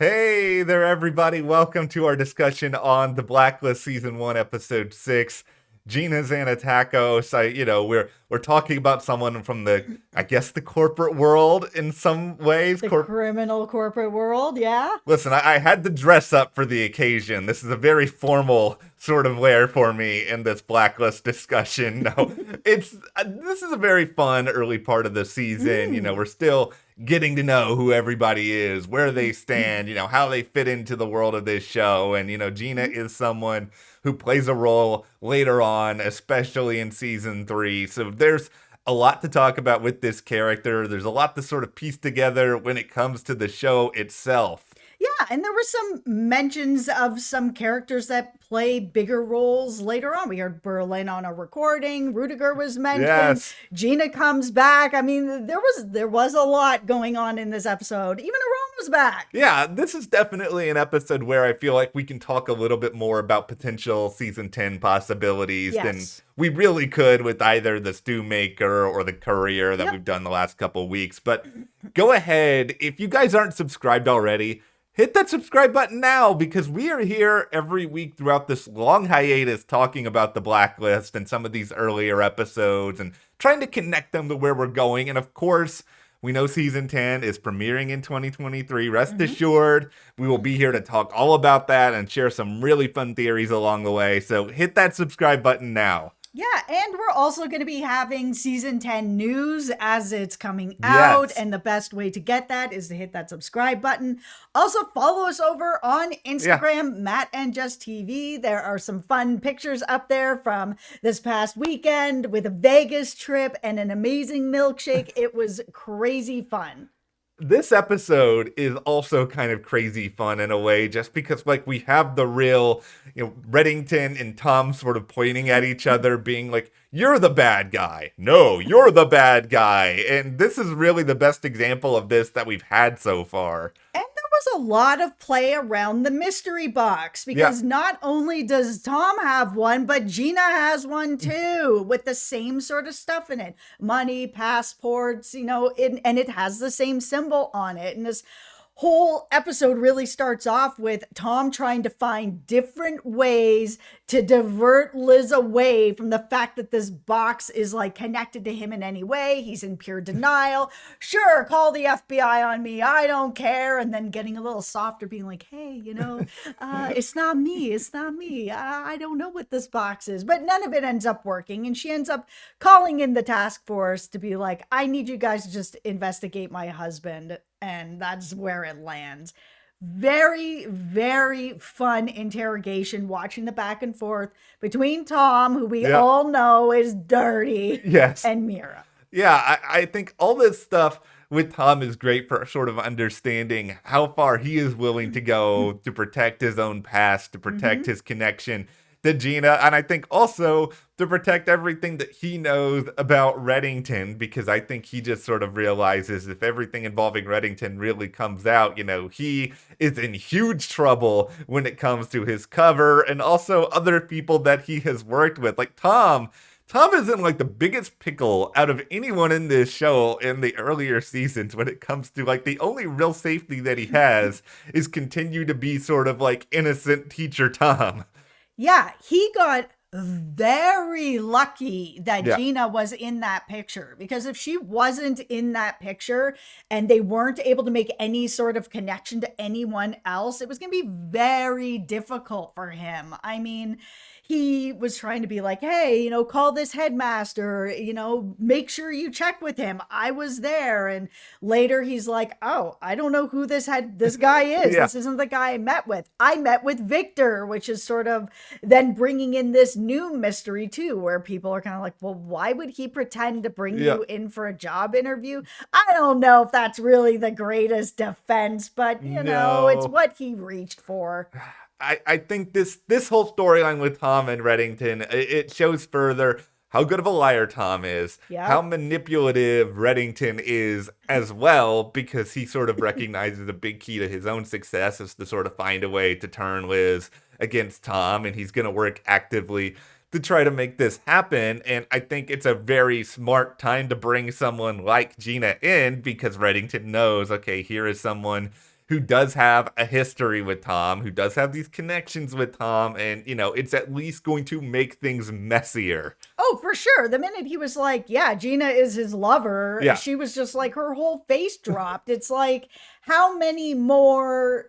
Hey there, everybody. Welcome to our discussion on the Blacklist Season 1, Episode 6. Gina Zanetakos. We're talking about someone from the corporate world in some ways. The criminal corporate world, yeah? Listen, I had to dress up for the occasion. This is a very formal sort of wear for me in this Blacklist discussion. No, this is a very fun early part of the season. We're still getting to know who everybody is, where they stand, how they fit into the world of this show. And, Gina is someone who plays a role later on, especially in season 3. So there's a lot to talk about with this character. There's a lot to sort of piece together when it comes to the show itself. Yeah, and there were some mentions of some characters that play bigger roles later on. We heard Berlin on a recording. Rudiger was mentioned. Yes. Gina comes back. I mean, there was a lot going on in this episode. Even Aaron was back. Yeah, this is definitely an episode where I feel like we can talk a little bit more about potential season 10 possibilities than we really could with either the STEWMAKER or the COURIER that we've done the last couple weeks. But go ahead, if you guys aren't subscribed already, hit that subscribe button now, because we are here every week throughout this long hiatus talking about the Blacklist and some of these earlier episodes and trying to connect them to where we're going. And of course, we know season 10 is premiering in 2023. Rest assured, we will be here to talk all about that and share some really fun theories along the way. So hit that subscribe button now. Yeah, and we're also going to be having season 10 news as it's coming out. Yes. And the best way to get that is to hit that subscribe button. Also, follow us over on Instagram, Matt and Jess TV. There are some fun pictures up there from this past weekend with a Vegas trip and an amazing milkshake. It was crazy fun. This episode is also kind of crazy fun in a way, just because we have the real, Reddington and Tom sort of pointing at each other, being like, "You're the bad guy. No, you're the bad guy." And this is really the best example of this that we've had so far. And there was a lot of play around the mystery box, because not only does Tom have one, but Gina has one too, with the same sort of stuff in it. Money, passports, and it has the same symbol on it. And this whole episode really starts off with Tom trying to find different ways to divert Liz away from the fact that this box is connected to him in any way. He's in pure denial. Sure, call the FBI on me. I don't care. And then getting a little softer, being like, hey, it's not me. It's not me. I don't know what this box is. But none of it ends up working. And she ends up calling in the task force to be like, I need you guys to just investigate my husband. And that's where it lands. Very, very fun interrogation, watching the back and forth between Tom, who we all know is dirty, and Mira. Yeah, I think all this stuff with Tom is great for sort of understanding how far he is willing to go to protect his own past, to protect his connection to Gina, and I think also to protect everything that he knows about Reddington, because I think he just sort of realizes if everything involving Reddington really comes out, he is in huge trouble when it comes to his cover and also other people that he has worked with. Like Tom is in the biggest pickle out of anyone in this show in the earlier seasons when it comes to the only real safety that he has is continue to be sort of innocent teacher Tom. Yeah, he got very lucky that Gina was in that picture, because if she wasn't in that picture and they weren't able to make any sort of connection to anyone else, it was going to be very difficult for him. I mean, he was trying to be like, hey, call this headmaster, make sure you check with him. I was there. And later he's like, oh, I don't know who this guy is. This isn't the guy I met with. I met with Victor, which is sort of then bringing in this new mystery too, where people are kind of like, well, why would he pretend to bring you in for a job interview? I don't know if that's really the greatest defense, but it's what he reached for. I think this whole storyline with Tom and Reddington, it shows further how good of a liar Tom is, how manipulative Reddington is as well, because he sort of recognizes a big key to his own success is to sort of find a way to turn Liz against Tom, and he's going to work actively to try to make this happen. And I think it's a very smart time to bring someone like Gina in, because Reddington knows, okay, here is someone who does have a history with Tom, who does have these connections with Tom, and, it's at least going to make things messier. Oh, for sure. The minute he was like, yeah, Gina is his lover, Yeah. she was just like, her whole face dropped. It's like, how many more,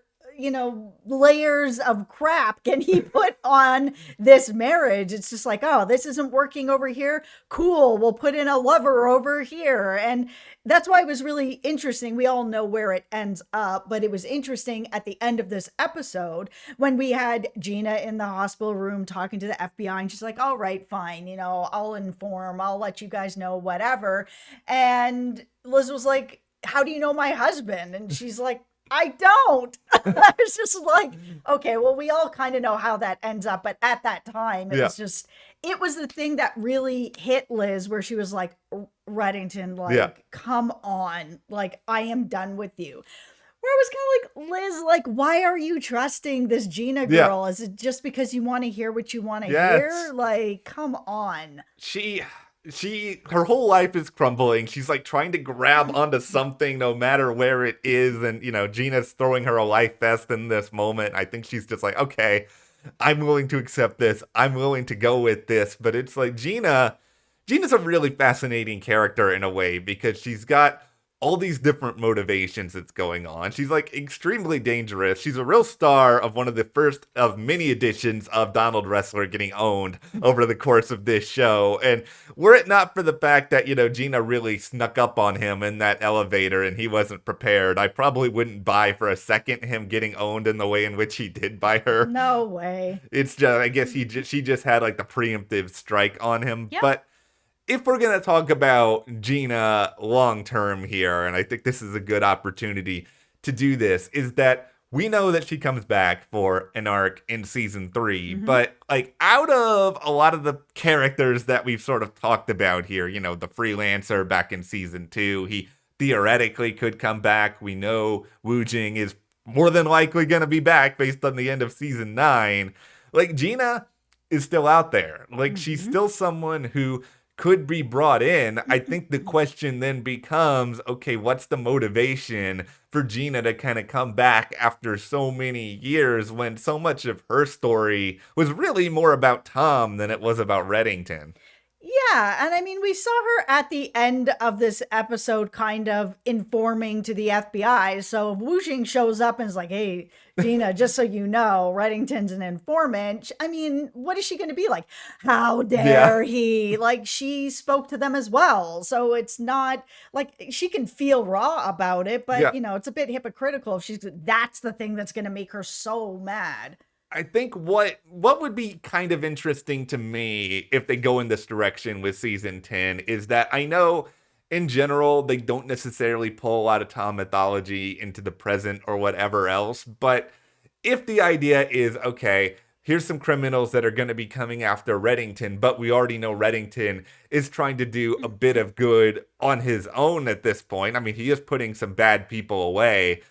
layers of crap can he put on this marriage? It's just like, oh, this isn't working over here. Cool. We'll put in a lover over here. And that's why it was really interesting. We all know where it ends up, but it was interesting at the end of this episode when we had Gina in the hospital room talking to the FBI, and she's like, all right, fine, I'll inform, I'll let you guys know, whatever. And Liz was like, how do you know my husband? And she's like, I don't. I was just like, okay, well, we all kind of know how that ends up. But at that time, it was the thing that really hit Liz, where she was like, Reddington, like, come on, like, I am done with you. Where I was kind of like, Liz, like, why are you trusting this Gina girl? Is it just because you want to hear what you want to hear? Like, come on. Her whole life is crumbling. She's like trying to grab onto something no matter where it is. And, Gina's throwing her a life vest in this moment. I think she's just like, okay, I'm willing to accept this. I'm willing to go with this. But it's like Gina's a really fascinating character in a way, because she's got all these different motivations that's going on. She's like extremely dangerous. She's a real star of one of the first of many editions of Donald Wrestler getting owned over the course of this show. And were it not for the fact that, Gina really snuck up on him in that elevator and he wasn't prepared, I probably wouldn't buy for a second him getting owned in the way in which he did by her. No way. It's just, I guess she just had like the preemptive strike on him. Yep. But if we're going to talk about Gina long-term here, and I think this is a good opportunity to do this, is that we know that she comes back for an arc in season 3, but like out of a lot of the characters that we've sort of talked about here, the freelancer back in season 2, he theoretically could come back. We know WUJING is more than likely going to be back based on the end of season 9. Like, Gina is still out there. Like, she's still someone who could be brought in. I think the question then becomes, okay, what's the motivation for Gina to kind of come back after so many years, when so much of her story was really more about Tom than it was about Reddington? Yeah, and I mean, we saw her at the end of this episode kind of informing to the FBI. So if WUJING shows up and is like, hey, Gina, just so you know, Reddington's an informant. I mean, what is she going to be like? How dare he? Like, she spoke to them as well. So it's not like she can feel raw about it, but, it's a bit hypocritical if that's the thing that's going to make her so mad. I think what would be kind of interesting to me if they go in this direction with season 10 is that I know in general they don't necessarily pull a lot of Tom mythology into the present or whatever else, but if the idea is, okay, here's some criminals that are going to be coming after Reddington, but we already know Reddington is trying to do a bit of good on his own at this point. I mean, he is putting some bad people away.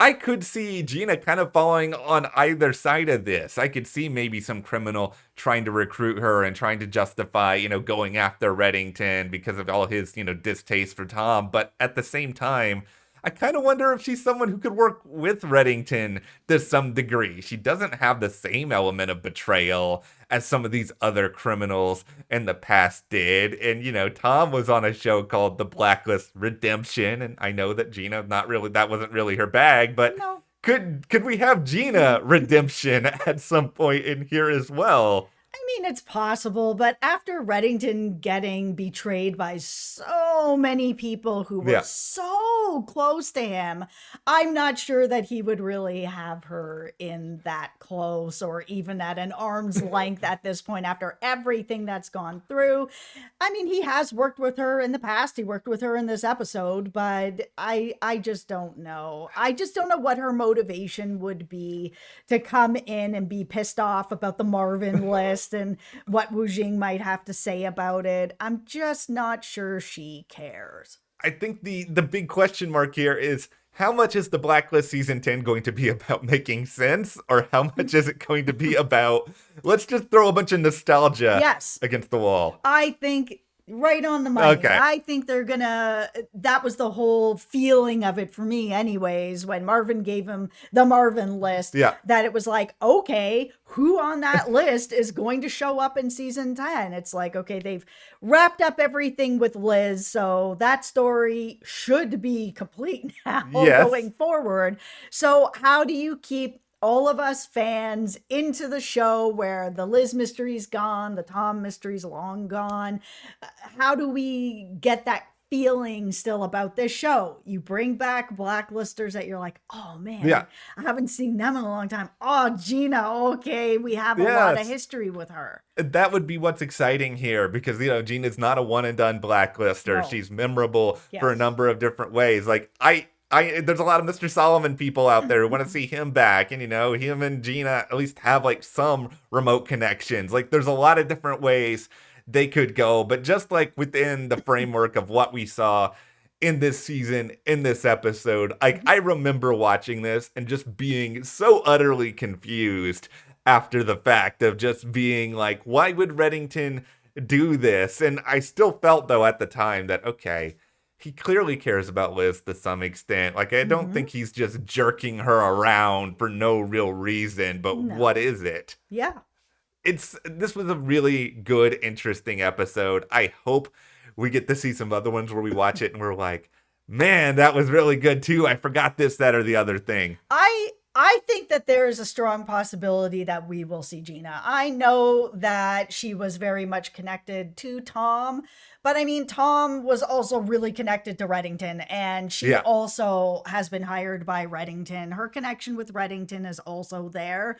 I could see Gina kind of falling on either side of this. I could see maybe some criminal trying to recruit her and trying to justify, going after Reddington because of all his, distaste for Tom. But at the same time, I kind of wonder if she's someone who could work with Reddington to some degree. She doesn't have the same element of betrayal as some of these other criminals in the past did. And, Tom was on a show called The Blacklist Redemption. And I know that Gina, that wasn't really her bag, but No. Could we have Gina Redemption at some point in here as well? I mean, it's possible, but after Reddington getting betrayed by so many people who were so close to him, I'm not sure that he would really have her in that close or even at an arm's length at this point after everything that's gone through. I mean, he has worked with her in the past. He worked with her in this episode, but I just don't know. I just don't know what her motivation would be to come in and be pissed off about the Marvin list and what WUJING might have to say about it. I'm just not sure she cares. I think the big question mark here is, how much is the Blacklist season 10 going to be about making sense, or how much is it going to be about, let's just throw a bunch of nostalgia against the wall? I think Right on the money. Okay. I think they're gonna, that was the whole feeling of it for me anyways, when Marvin gave him the Marvin list, Yeah. that it was like, okay, who on that list is going to show up in season 10? It's like, okay, they've wrapped up everything with Liz, so that story should be complete now going forward. So how do you keep all of us fans into the show where the Liz mystery's gone, the Tom mystery's long gone? How do we get that feeling still about this show? You bring back blacklisters that you're like, oh man, I haven't seen them in a long time. Oh, Gina, okay, we have a lot of history with her. That would be what's exciting here, because, you know, Gina's not a one and done blacklister. No. She's memorable for a number of different ways. Like, there's a lot of Mr. Solomon people out there who want to see him back, and, you know, him and Gina at least have like some remote connections. Like, there's a lot of different ways they could go, but just like within the framework of what we saw in this season, in this episode, like, I remember watching this and just being so utterly confused after the fact of just being like, why would Reddington do this? And I still felt, though, at the time that, okay, he clearly cares about Liz to some extent. Like, I don't think he's just jerking her around for no real reason, but what is it? Yeah. This was a really good, interesting episode. I hope we get to see some other ones where we watch it and we're like, man, that was really good too. I forgot this, that, or the other thing. I think that there is a strong possibility that we will see Gina. I know that she was very much connected to Tom, but I mean, Tom was also really connected to Reddington, and she also has been hired by Reddington. Her connection with Reddington is also there.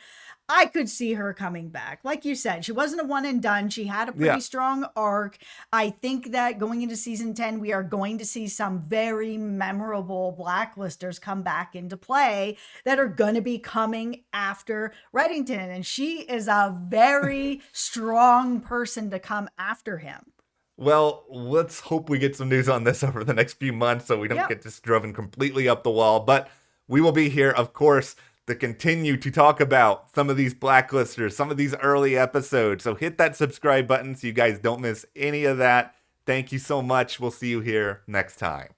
I could see her coming back. Like you said, she wasn't a one and done. She had a pretty strong arc. I think that going into season 10, we are going to see some very memorable blacklisters come back into play that are going to be coming after Reddington. And she is a very strong person to come after him. Well, let's hope we get some news on this over the next few months so we don't get just driven completely up the wall. But we will be here, of course, to continue to talk about some of these blacklisters, some of these early episodes. So hit that subscribe button so you guys don't miss any of that. Thank you so much. We'll see you here next time.